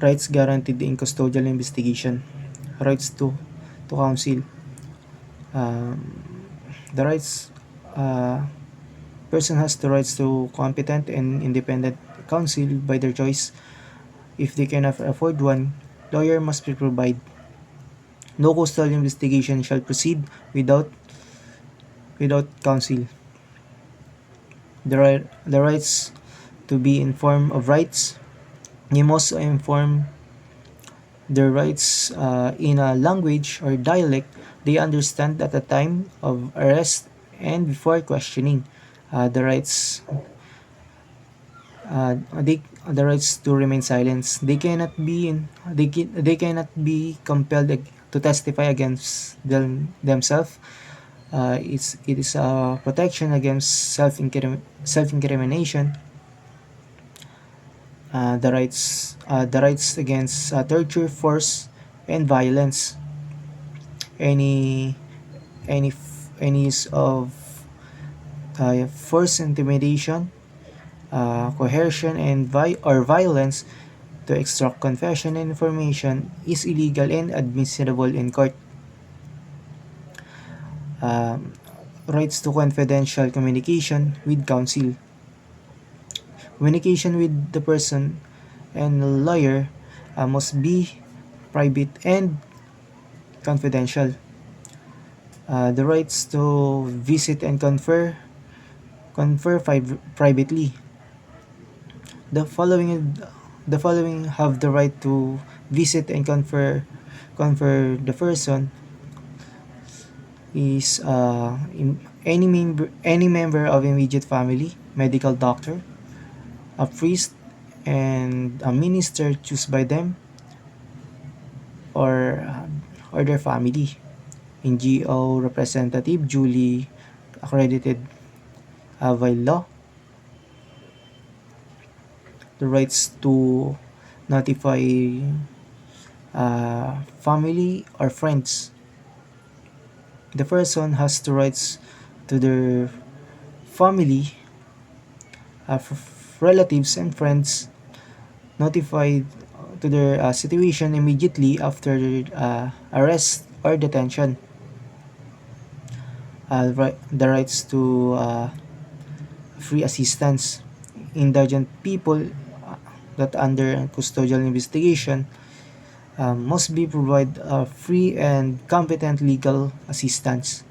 Rights guaranteed in custodial investigation. Rights to counsel. Um, the rights person has the rights to competent and independent counsel by their choice. If they cannot afford one, lawyer must be provided. No custodial investigation shall proceed without counsel. The rights to be informed of rights. You must inform their rights in a language or dialect they understand at the time of arrest and before questioning. The rights the rights to remain silent. They cannot be compelled to testify against themselves. It is a protection against self-incrimination. The rights against torture, force, and violence. Any any use of force, intimidation, coercion, and violence to extract confession and information is illegal and admissible in court. Um, Rights to confidential communication with counsel. Communication with the person and lawyer must be private and confidential. The rights to visit and confer privately. The following the following have the right to visit and confer the person is any member of immediate family, medical doctor, a priest, and a minister chosen by them or their family. NGO representative duly accredited by law. The rights to notify family or friends. The person has the rights to their family, relatives, and friends notified to their situation immediately after arrest or detention. The rights to free assistance. Indigent people that under custodial investigation must be provided free and competent legal assistance.